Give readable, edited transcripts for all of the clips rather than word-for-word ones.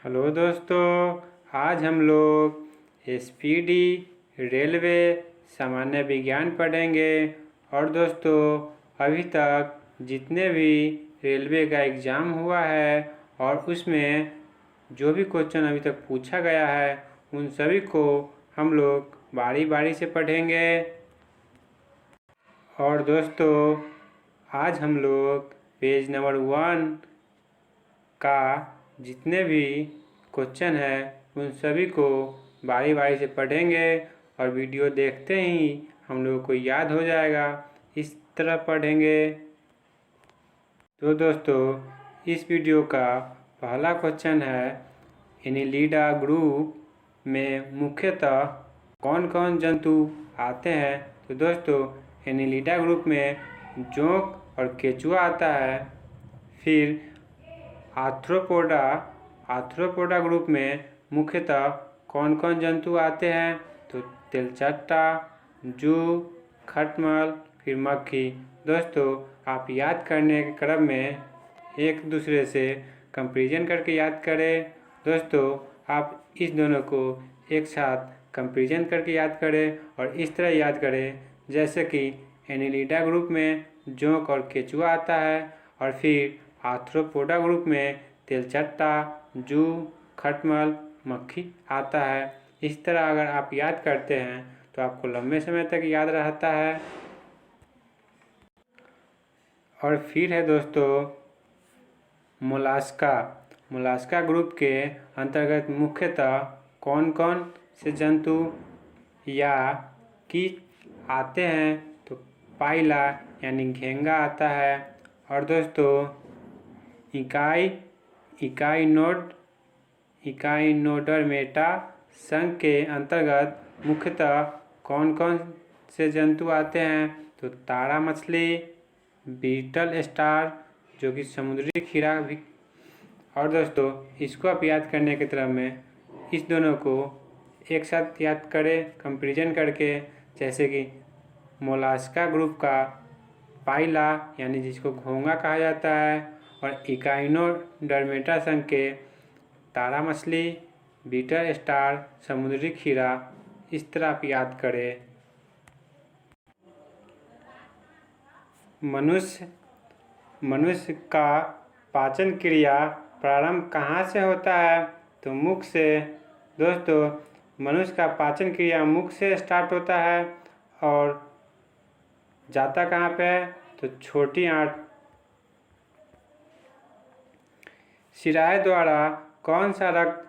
Hello दोस्तों, आज हम लोग एसपीडी रेलवे सामान्य विज्ञान पढ़ेंगे। और दोस्तों, अभी तक जितने भी रेलवे का एग्ज़ाम हुआ है और उसमें जो भी क्वेश्चन अभी तक पूछा गया है उन सभी को हम लोग बारी बारी से पढ़ेंगे। और दोस्तों, आज हम लोग पेज नंबर 1 का जितने भी क्वेश्चन है उन सभी को बारी बारी से पढ़ेंगे और वीडियो देखते ही हम लोगों को याद हो जाएगा। इस तरह पढ़ेंगे। तो दोस्तों, इस वीडियो का पहला क्वेश्चन है, एनिलिडा ग्रुप में मुख्यतः कौन कौन जंतु आते हैं। तो दोस्तों, एनिलिडा ग्रुप में जोंक और केचुआ आता है। फिर आर्थ्रोपोडा ग्रुप में मुख्यतः कौन कौन जंतु आते हैं। तो तिलचट्टा, जू, खटमल, फिर मक्खी। दोस्तों, आप याद करने के क्रम में एक दूसरे से कंपैरिजन करके याद करें। दोस्तों, आप इस दोनों को एक साथ कंपैरिजन करके याद करें और इस तरह याद करें जैसे कि एनिलिडा ग्रुप में जोंक और केचुआ आता है और फिर आर्थ्रोपोडा ग्रुप में तिलचट्टा, जू, खटमल, मक्खी आता है। इस तरह अगर आप याद करते हैं तो आपको लंबे समय तक याद रहता है। और फिर है दोस्तों मोलास्का ग्रुप के अंतर्गत मुख्यतः कौन कौन से जंतु या कीट आते हैं। तो पाइला यानी घेंगा आता है। और दोस्तों, इकाइनोडर्मेटा संघ के अंतर्गत मुख्यतः कौन कौन से जंतु आते हैं। तो तारा मछली, बीटल स्टार जो कि समुद्री खीरा भी। और दोस्तों, इसको आप याद करने के क्रम में इस दोनों को एक साथ याद करें कंपैरिजन करके, जैसे कि मोलास्का ग्रुप का पाइला यानी जिसको घोंगा कहा जाता है और इकाइनोडर्मेटा संघ के तारा मछली, बीटल स्टार, समुद्री खीरा। इस तरह आप याद करें। मनुष्य का पाचन क्रिया प्रारंभ कहाँ से होता है। तो मुख से। दोस्तों, मनुष्य का पाचन क्रिया मुख से स्टार्ट होता है और जाता कहाँ पे है। तो छोटी आंत। शिराएं द्वारा कौन सा रक्त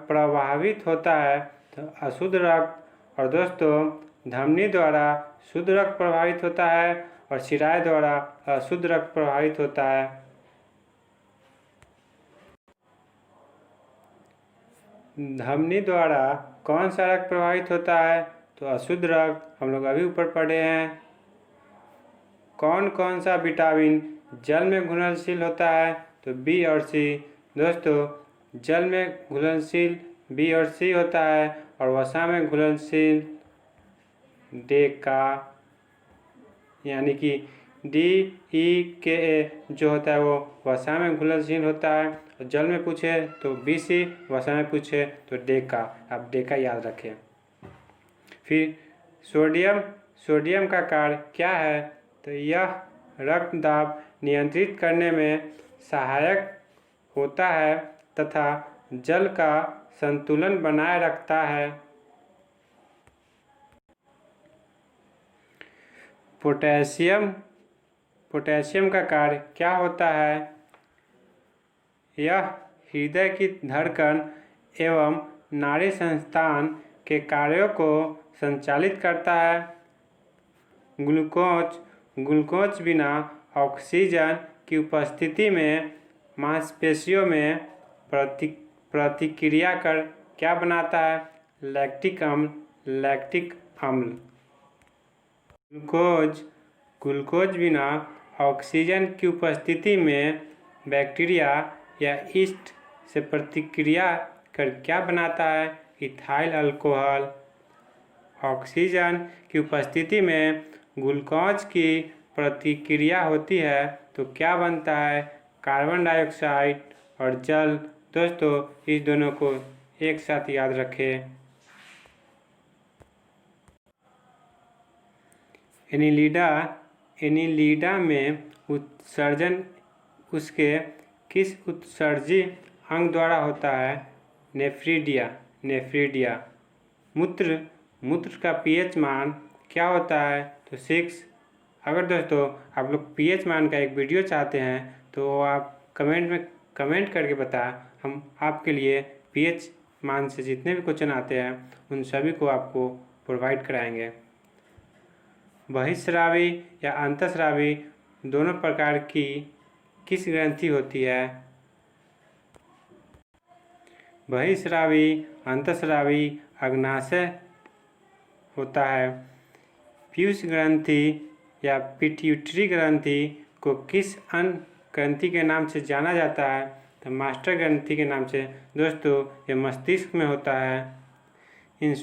प्रवाहित होता है। तो अशुद्ध रक्त। और दोस्तों, धमनी द्वारा शुद्ध रक्त प्रवाहित होता है और शिराएं द्वारा अशुद्ध रक्त प्रवाहित होता है। धमनी द्वारा कौन सा रक्त प्रवाहित होता है। तो अशुद्ध रक्त। हम लोग अभी ऊपर पढ़े हैं। कौन कौन सा विटामिन जल में घुलनशील होता है। तो बी और सी। दोस्तों, जल में घुलनशील बी और सी होता है और वसा में घुलनशील डे का यानी कि DEKA जो होता है वो वसा में घुलनशील होता है। और जल में पूछे तो BC, वसा में पूछे तो डेका। आप डेका याद रखें। फिर सोडियम का कार्य क्या है। तो यह रक्त दाब नियंत्रित करने में सहायक होता है तथा जल का संतुलन बनाए रखता है। पोटेशियम का कार्य क्या होता है। यह हृदय की धड़कन एवं नाड़ी संस्थान के कार्यों को संचालित करता है। ग्लूकोज बिना ऑक्सीजन की उपस्थिति में मांसपेशियों में प्रतिक्रिया कर क्या बनाता है। लैक्टिक अम्ल। ग्लूकोज बिना ऑक्सीजन की उपस्थिति में बैक्टीरिया या यीस्ट से प्रतिक्रिया कर क्या बनाता है। Ethyl alcohol. ऑक्सीजन की उपस्थिति में ग्लूकोज की प्रतिक्रिया होती है तो क्या बनता है। कार्बन डाइऑक्साइड और जल दोस्तों इस दोनों को एक साथ याद रखें। एनीलिडा में उत्सर्जन उसके किस उत्सर्जी अंग द्वारा होता है? नेफ्रीडिया। मूत्र का पीएच मान क्या होता है? तो 6। अगर दोस्तों आप लोग पीएच मान का एक वीडियो चाहते हैं तो आप कमेंट करके बताएं, हम आपके लिए पीएच मान से जितने भी क्वेश्चन आते हैं उन सभी को आपको प्रोवाइड कराएंगे। बहिःस्रावी या अंतःस्रावी दोनों प्रकार की किस ग्रंथि होती है? बहिःस्रावी अंतःस्रावी अग्नाशय होता है। पीयूष ग्रंथि या पिट्यूटरी ग्रंथि को किस अन्य ग्रंथि के नाम से जाना जाता है? तो मास्टर ग्रंथि के नाम से। दोस्तों ये मस्तिष्क में होता है।